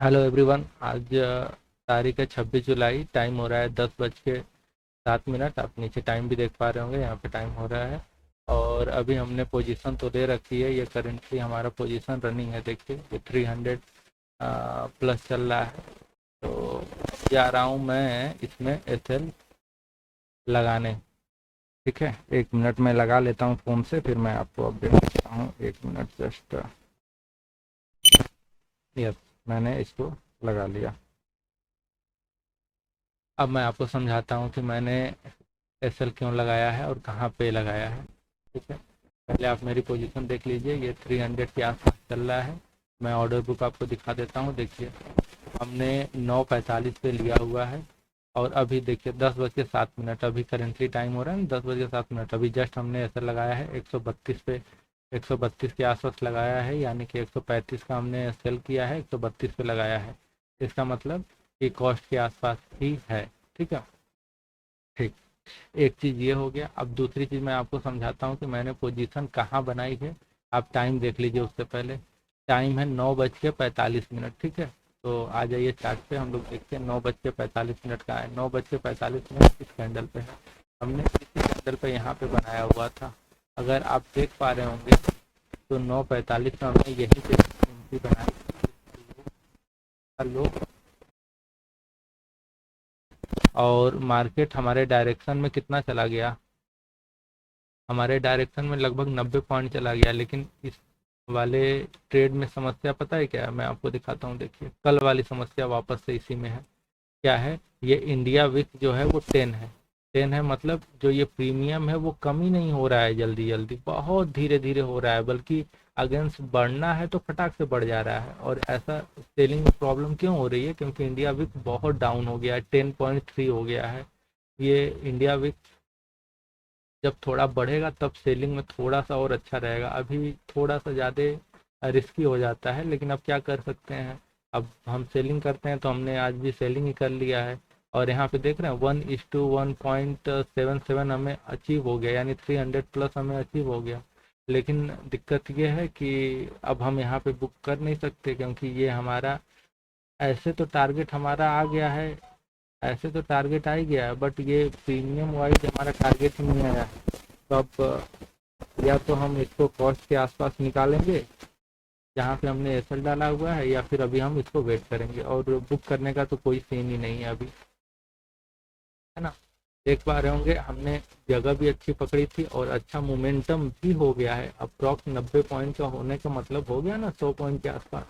Hello everyone. आज तारीख है 26 जुलाई। टाइम हो रहा है 10:07। आप नीचे टाइम भी देख पा रहे होंगे, यहाँ पे टाइम हो रहा है। और अभी हमने पोजीशन तो दे रखी है। ये करेंटली हमारा पोजीशन रनिंग है। देखिए ये 300 प्लस चल रहा है। तो जा रहा हूँ मैं इसमें एसएल लगाने। ठीक है, 1 मिनट में लगा लेता हूँ फ़ोन से, फिर मैं आपको अपडेट देता हूँ। 1 मिनट जस्ट। यस, मैंने इसको लगा लिया। अब मैं आपको समझाता हूँ कि मैंने एसएल क्यों लगाया है और कहाँ पे लगाया है। ठीक है, पहले आप मेरी पोजीशन देख लीजिए। ये 300 के आसपास चल रहा है। मैं ऑर्डर बुक आपको दिखा देता हूँ। देखिए हमने 9:45 पे लिया हुआ है और अभी देखिए 10:07। अभी करेंटली टाइम हो रहा है 10:07। अभी जस्ट हमने एसएल लगाया है 132 पे। 132 के आसपास लगाया है, यानी कि 135 का हमने सेल किया है, 132 पे लगाया है। इसका मतलब कि कॉस्ट के आसपास ही है। ठीक है, ठीक। एक चीज़ ये हो गया। अब दूसरी चीज़ मैं आपको समझाता हूँ कि मैंने पोजीशन कहाँ बनाई है। आप टाइम देख लीजिए। उससे पहले टाइम है 9:45। ठीक है, तो आ जाइए चार्ट पे, हम लोग देखते हैं 9:45 का है। 9:45 इस कैंडल पे है। हमने इसी कैंडल पे यहाँ पे बनाया हुआ था। अगर आप देख पा रहे होंगे तो 9:45 में हमने यही पे एंट्री बनाई। लो, और मार्केट हमारे डायरेक्शन में कितना चला गया? हमारे डायरेक्शन में लगभग 90 पॉइंट चला गया। लेकिन इस वाले ट्रेड में समस्या पता है क्या है? मैं आपको दिखाता हूँ। देखिए कल वाली समस्या वापस से इसी में है। क्या है? ये इंडिया विक जो है वो 10 है। 10 है मतलब जो ये प्रीमियम है वो कम ही नहीं हो रहा है, जल्दी जल्दी बहुत धीरे धीरे हो रहा है, बल्कि अगेंस्ट बढ़ना है तो फटाक से बढ़ जा रहा है। और ऐसा सेलिंग में प्रॉब्लम क्यों हो रही है? क्योंकि इंडिया विक बहुत डाउन हो गया है, 10.3 हो गया है। ये इंडिया विक जब थोड़ा बढ़ेगा तब सेलिंग में थोड़ा सा और अच्छा रहेगा। अभी थोड़ा सा ज़्यादा रिस्की हो जाता है, लेकिन अब क्या कर सकते हैं। अब हम सेलिंग करते हैं तो हमने आज भी सेलिंग ही कर लिया है। और यहाँ पे देख रहे हैं 1:1.77 हमें अचीव हो गया, यानी 300 प्लस हमें अचीव हो गया। लेकिन दिक्कत ये है कि अब हम यहाँ पे बुक कर नहीं सकते, क्योंकि ये हमारा ऐसे तो टारगेट हमारा आ गया है। ऐसे तो टारगेट आ ही गया है, बट ये प्रीमियम वाइज हमारा टारगेट ही नहीं आया है। तो अब या तो हम इसको कॉस्ट के आसपास निकालेंगे जहाँ पे हमने एसएल डाला हुआ है, या फिर अभी हम इसको वेट करेंगे। और बुक करने का तो कोई सीन ही नहीं है अभी, है ना। देख पा रहे होंगे हमने जगह भी अच्छी पकड़ी थी और अच्छा मोमेंटम भी हो गया है। अप्रॉक्स 90 पॉइंट का होने का मतलब हो गया ना 100 पॉइंट के आसपास।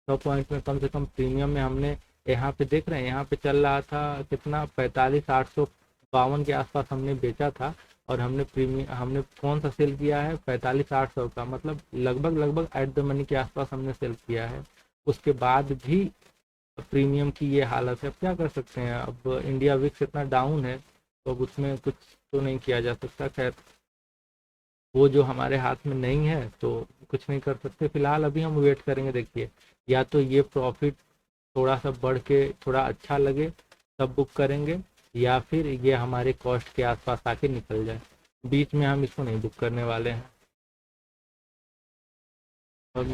100 पॉइंट में कम से कम प्रीमियम में हमने, यहाँ पे देख रहे हैं यहाँ पे चल रहा था कितना, 45,852 के आसपास हमने बेचा था। और हमने प्रीमियम हमने कौन सा सेल किया है? 45,800 का, मतलब लगभग लगभग एट द मनी के आसपास हमने सेल किया है। उसके बाद भी प्रीमियम की ये हालत है। अब क्या कर सकते हैं? अब इंडिया विक्स इतना डाउन है तो अब उसमें कुछ तो नहीं किया जा सकता। खैर, वो जो हमारे हाथ में नहीं है तो कुछ नहीं कर सकते। फिलहाल अभी हम वेट करेंगे। देखिए या तो ये प्रॉफिट थोड़ा सा बढ़ के थोड़ा अच्छा लगे तब बुक करेंगे, या फिर ये हमारे कॉस्ट के आसपास आके निकल जाए। बीच में हम इसको नहीं बुक करने वाले हैं। और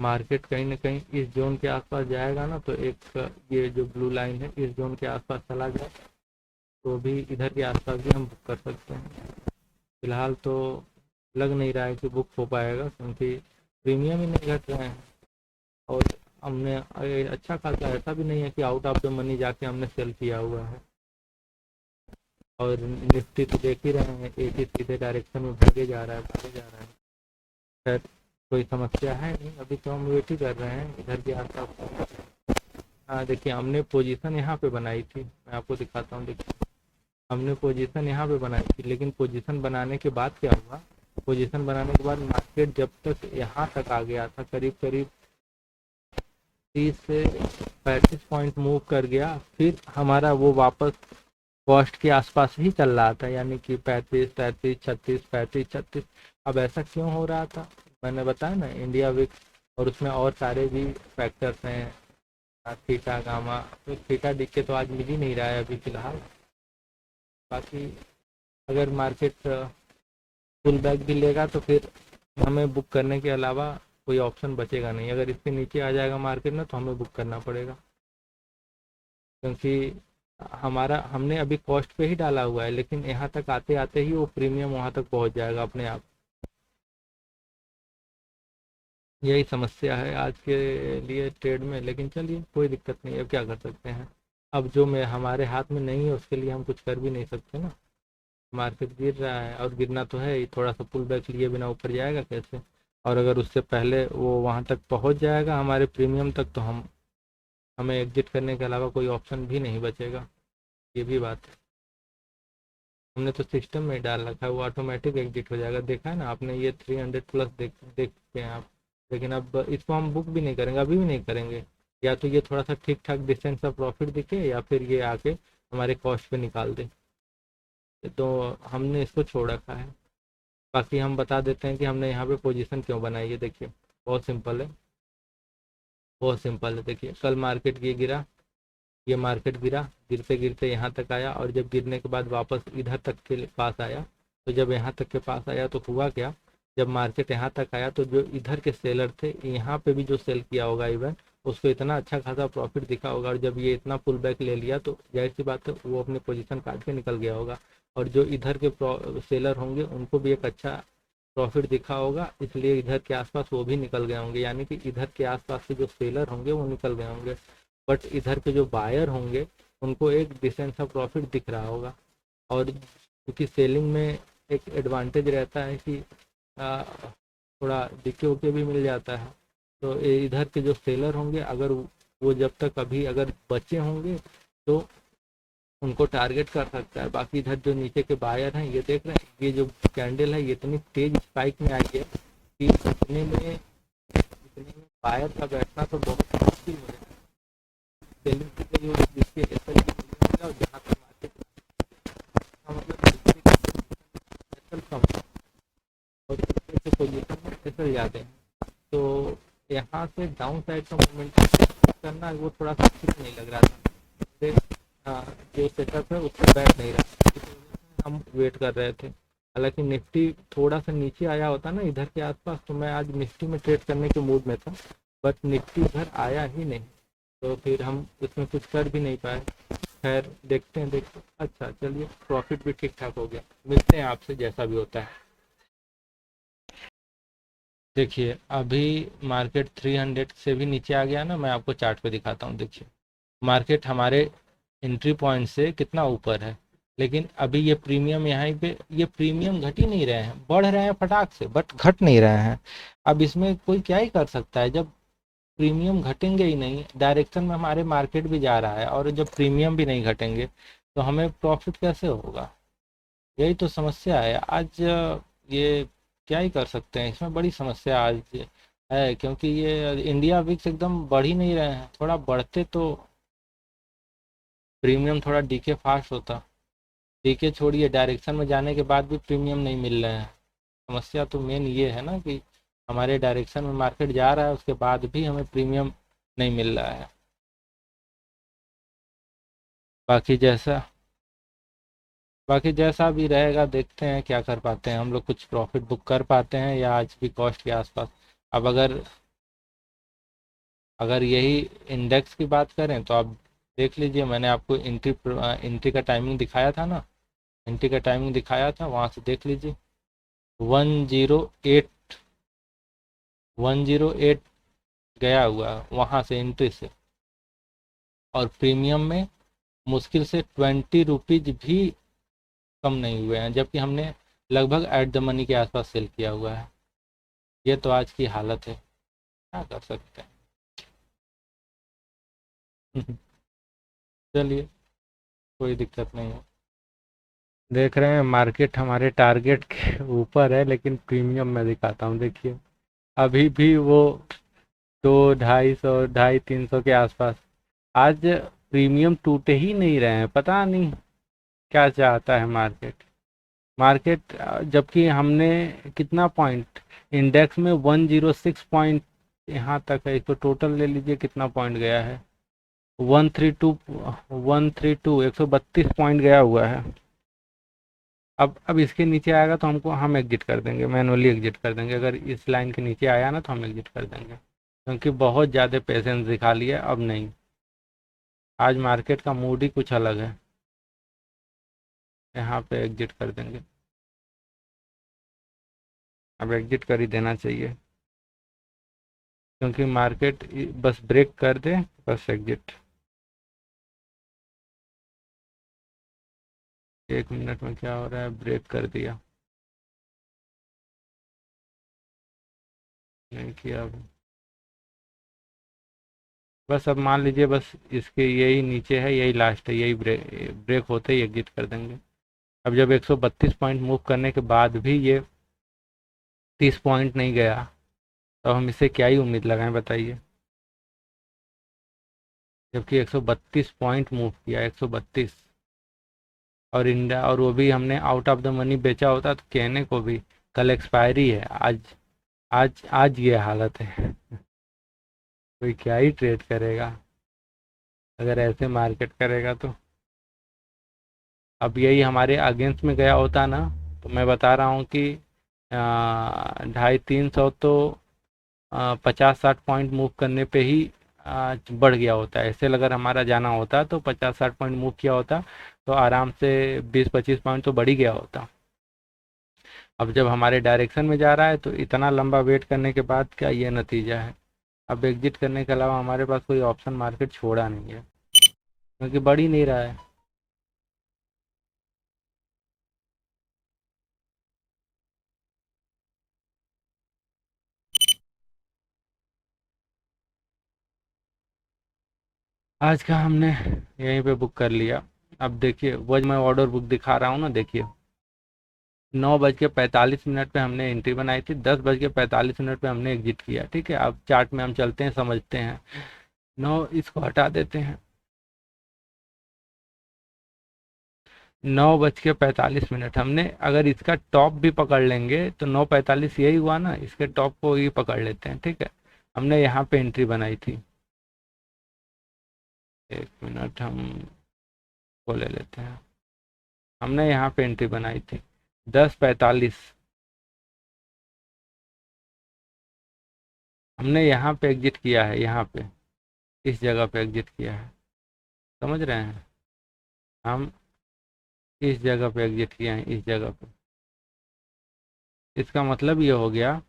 मार्केट कहीं ना कहीं इस जोन के आसपास जाएगा ना, तो एक ये जो ब्लू लाइन है इस जोन के आसपास चला जाए तो भी इधर के आसपास भी हम बुक कर सकते हैं। फिलहाल तो लग नहीं रहा है कि बुक हो पाएगा, क्योंकि प्रीमियम ही नहीं घट रहे हैं। और हमने अच्छा खासा ऐसा भी नहीं है कि आउट ऑफ द मनी जाके हमने सेल किया हुआ है। और निफ्टी तो देख ही रहे हैं, एक ही सीधे डायरेक्शन में भागे जा रहा है, भागे जा रहा है। खैर, कोई समस्या है नहीं, अभी तो हम वेट ही कर रहे हैं इधर के आसपास। हाँ देखिए, हमने पोजीशन यहाँ पे बनाई थी, मैं आपको दिखाता हूँ। देखिए हमने पोजीशन यहाँ पे बनाई थी, लेकिन पोजीशन बनाने के बाद क्या हुआ? पोजीशन बनाने के बाद मार्केट जब तक यहाँ तक आ गया था, करीब करीब 30 से 35 पॉइंट मूव कर गया, फिर हमारा वो वापस कॉस्ट के आसपास ही चल रहा था, यानी कि 35, 33, 36, 35, 36। अब ऐसा क्यों हो रहा था? मैंने बताया ना, इंडिया विक्स और उसमें और सारे भी फैक्टर्स हैं, थीटा गामा। तो थीटा दिख के तो आज मिल ही नहीं रहा है अभी फिलहाल। बाकी अगर मार्केट पुल बैक भी लेगा तो फिर हमें बुक करने के अलावा कोई ऑप्शन बचेगा नहीं। अगर इसके नीचे आ जाएगा मार्केट में तो हमें बुक करना पड़ेगा, क्योंकि हमारा हमने अभी कॉस्ट पे ही डाला हुआ है, लेकिन यहाँ तक आते आते ही वो प्रीमियम वहाँ तक पहुँच जाएगा अपने आप। यही समस्या है आज के लिए ट्रेड में, लेकिन चलिए कोई दिक्कत नहीं है, अब क्या कर सकते हैं। अब जो मैं हमारे हाथ में नहीं है उसके लिए हम कुछ कर भी नहीं सकते ना। मार्केट गिर रहा है और गिरना तो है ही, थोड़ा सा पुल बैक लिए बिना ऊपर जाएगा कैसे। और अगर उससे पहले वो वहाँ तक पहुँच जाएगा हमारे प्रीमियम तक, तो हमें एग्जिट करने के अलावा कोई ऑप्शन भी नहीं बचेगा। ये भी बात है, हमने तो सिस्टम में डाल रखा है, वो ऑटोमेटिक एग्जिट हो जाएगा। देखा है ना आपने, ये 300 प्लस देखते हैं आप। लेकिन अब इसको हम बुक भी नहीं करेंगे, अभी भी नहीं करेंगे। या तो ये थोड़ा सा ठीक ठाक डिसेंट सा प्रॉफिट दिखे, या फिर ये आके हमारे कॉस्ट पे निकाल दे, तो हमने इसको छोड़ रखा है। बाकी हम बता देते हैं कि हमने यहाँ पे पोजीशन क्यों बनाई है। देखिए बहुत सिंपल है, बहुत सिंपल है। देखिए कल मार्केट ये गिरा, ये मार्केट गिरा, गिरते गिरते यहाँ तक आया, और जब गिरने के बाद वापस इधर तक के पास आया, तो जब यहाँ तक के पास आया तो हुआ क्या, जब मार्केट यहाँ तक आया तो जो इधर के सेलर थे यहाँ पे भी जो सेल किया होगा इवन, उसको इतना अच्छा खासा प्रॉफिट दिखा होगा, और जब ये इतना पुल बैक ले लिया तो जाहिर सी बात है वो अपनी पोजीशन काट के निकल गया होगा। और जो इधर के सेलर होंगे उनको भी एक अच्छा प्रॉफिट दिखा होगा, इसलिए इधर के आसपास वो भी निकल गए होंगे, यानी कि इधर के आसपास के जो सेलर होंगे वो निकल गए होंगे। बट इधर के जो बायर होंगे उनको एक डिसेंट सा प्रॉफिट दिख रहा होगा। और क्योंकि सेलिंग में एक एडवांटेज रहता है कि थोड़ा डिके उके भी मिल जाता है, तो इधर के जो सेलर होंगे अगर वो जब तक अभी अगर बचे होंगे तो उनको टारगेट कर सकता है। बाकी इधर जो नीचे के बायर हैं, ये देख रहे हैं, ये जो कैंडल है ये इतनी तेज स्पाइक में आई है कि इतने में बायर का बैठना तो बहुत मुश्किल हो जाएगा। सेलिंग की गई होगी जिसके एसएल की मिलेगा, और जहाँ पर मार्केट का मतलब एसएल कम है और दूसरे पोजीशन में एसएल ज़्यादा है, तो यहाँ से डाउन साइड का मोमेंटम करना वो थोड़ा सा ठीक नहीं लग रहा था। जो सेटअप है उससे बैठ नहीं रहा, हम वेट कर रहे थे। हालांकि निफ्टी थोड़ा सा नीचे आया होता ना इधर के आसपास, तो मैं आज निफ्टी में ट्रेड करने के मूड में था, बट निफ्टी इधर आया ही नहीं, तो फिर हम इसमें कुछ कर भी नहीं पाए। खैर देखते हैं, अच्छा चलिए प्रॉफिट भी ठीक ठाक हो गया। मिलते हैं आपसे जैसा भी होता है। देखिए अभी मार्केट 300 से भी नीचे आ गया ना, मैं आपको चार्ट पे दिखाता हूँ। देखिए मार्केट हमारे एंट्री पॉइंट से कितना ऊपर है, लेकिन अभी ये प्रीमियम यहाँ पे, ये प्रीमियम घट ही नहीं रहे हैं, बढ़ रहे हैं फटाक से, बट घट नहीं रहे हैं। अब इसमें कोई क्या ही कर सकता है, जब प्रीमियम घटेंगे ही नहीं, डायरेक्शन में हमारे मार्केट भी जा रहा है, और जब प्रीमियम भी नहीं घटेंगे तो हमें प्रॉफिट कैसे होगा। यही तो समस्या है आज। ये क्या ही कर सकते हैं, इसमें बड़ी समस्या आज है, क्योंकि ये इंडिया विक्स एकदम बढ़ ही नहीं रहे हैं। थोड़ा बढ़ते तो प्रीमियम थोड़ा डीके फास्ट होता, डीके छोड़िए, डायरेक्शन में जाने के बाद भी प्रीमियम नहीं मिल रहे हैं। समस्या तो मेन ये है ना कि हमारे डायरेक्शन में मार्केट जा रहा है उसके बाद भी हमें प्रीमियम नहीं मिल रहा है। बाकी जैसा बाकी जैसा भी रहेगा, देखते हैं क्या कर पाते हैं हम लोग, कुछ प्रॉफिट बुक कर पाते हैं या आज भी कॉस्ट के आसपास। अब अगर अगर यही इंडेक्स की बात करें तो आप देख लीजिए, मैंने आपको एंट्री का टाइमिंग दिखाया था ना, एंट्री का टाइमिंग दिखाया था, वहाँ से देख लीजिए 108 108 गया हुआ वहाँ से एंट्री से, और प्रीमियम में मुश्किल से 20 रुपीज़ भी कम नहीं हुए हैं, जबकि हमने लगभग एट द मनी के आसपास सेल किया हुआ है। ये तो आज की हालत है, क्या कर सकते हैं। चलिए कोई दिक्कत नहीं है। देख रहे हैं मार्केट हमारे टारगेट के ऊपर है, लेकिन प्रीमियम में दिखाता हूँ। देखिए अभी भी वो 200, 250, 250, 300 के आसपास। आज प्रीमियम टूटे ही नहीं रहे हैं, पता नहीं क्या चाहता है मार्केट। जबकि हमने कितना पॉइंट इंडेक्स में 106 पॉइंट यहाँ तक है, इसको टोटल ले लीजिए कितना पॉइंट गया है, 132 132 132 पॉइंट गया हुआ है। अब इसके नीचे आएगा तो हम एग्जिट कर देंगे, मैनुअली एग्जिट कर देंगे। अगर इस लाइन के नीचे आया ना तो हम एग्जिट कर देंगे, क्योंकि बहुत ज़्यादा पेशेंस दिखा लिया, अब नहीं। आज मार्केट का मूड ही कुछ अलग है। यहाँ पे एग्जिट कर देंगे, अब एग्जिट कर ही देना चाहिए, क्योंकि मार्केट बस ब्रेक कर दे, बस एग्जिट। 1 मिनट में क्या हो रहा है, ब्रेक कर दिया, नहीं किया अभी। बस अब मान लीजिए, बस इसके यही नीचे है, यही लास्ट है, यही ब्रेक ब्रेक होते ही एग्जिट कर देंगे। अब जब 132 पॉइंट मूव करने के बाद भी ये 30 पॉइंट नहीं गया, तो हम इससे क्या ही उम्मीद लगाएं बताइए। जबकि 132 पॉइंट मूव किया, 132, और इंडिया, और वो भी हमने आउट ऑफ द मनी बेचा होता तो कहने को भी, कल एक्सपायरी है, आज ये हालत है। कोई क्या ही ट्रेड करेगा अगर ऐसे मार्केट करेगा तो। अब यही हमारे अगेंस्ट में गया होता ना, तो मैं बता रहा हूँ कि 250-300 तो 50-60 पॉइंट मूव करने पे ही बढ़ गया होता है। ऐसे अगर हमारा जाना होता तो 50-60 पॉइंट मूव किया होता तो आराम से 20-25 पॉइंट तो बढ़ ही गया होता। अब जब हमारे डायरेक्शन में जा रहा है तो इतना लंबा वेट करने के बाद क्या ये नतीजा है। अब एग्जिट करने के अलावा हमारे पास कोई ऑप्शन मार्केट छोड़ा नहीं है, क्योंकि बढ़ ही नहीं रहा है। आज का हमने यहीं पे बुक कर लिया। अब देखिए, वो मैं ऑर्डर बुक दिखा रहा हूँ ना, देखिए 9:45 पे हमने एंट्री बनाई थी, 10:45 पे हमने एग्जिट किया। ठीक है, अब चार्ट में हम चलते हैं, समझते हैं। इसको हटा देते हैं। 9:45 हमने, अगर इसका टॉप भी पकड़ लेंगे तो 9:45 यही हुआ ना, इसके टॉप को ही पकड़ लेते हैं। ठीक है, हमने यहाँ पे एंट्री बनाई थी। 1 मिनट, हम को ले लेते हैं। हमने यहाँ पे एंट्री बनाई थी 10:45, हमने यहाँ पे एग्जिट किया है, यहाँ पे इस जगह पे एग्जिट किया है, समझ रहे हैं। हम इस जगह पे एग्जिट किए हैं, इस जगह पे। इसका मतलब ये हो गया,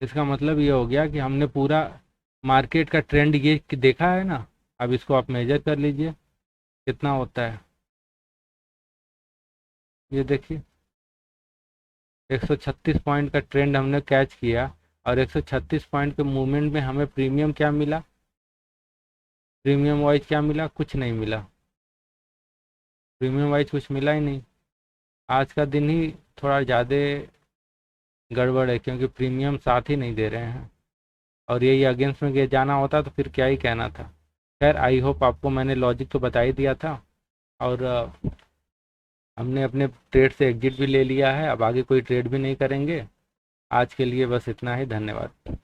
इसका मतलब ये हो गया कि हमने पूरा मार्केट का ट्रेंड ये देखा है ना। अब इसको आप मेजर कर लीजिए कितना होता है। ये देखिए 136 पॉइंट का ट्रेंड हमने कैच किया, और 136 पॉइंट के मूवमेंट में हमें प्रीमियम क्या मिला, प्रीमियम वाइज क्या मिला, कुछ नहीं मिला। प्रीमियम वाइज कुछ मिला ही नहीं। आज का दिन ही थोड़ा ज़्यादा गड़बड़ है, क्योंकि प्रीमियम साथ ही नहीं दे रहे हैं, और यही अगेंस्ट में जाना होता तो फिर क्या ही कहना था। खैर, आई होप आपको मैंने लॉजिक तो बता ही दिया था, और हमने अपने ट्रेड से एग्जिट भी ले लिया है। अब आगे कोई ट्रेड भी नहीं करेंगे। आज के लिए बस इतना ही, धन्यवाद।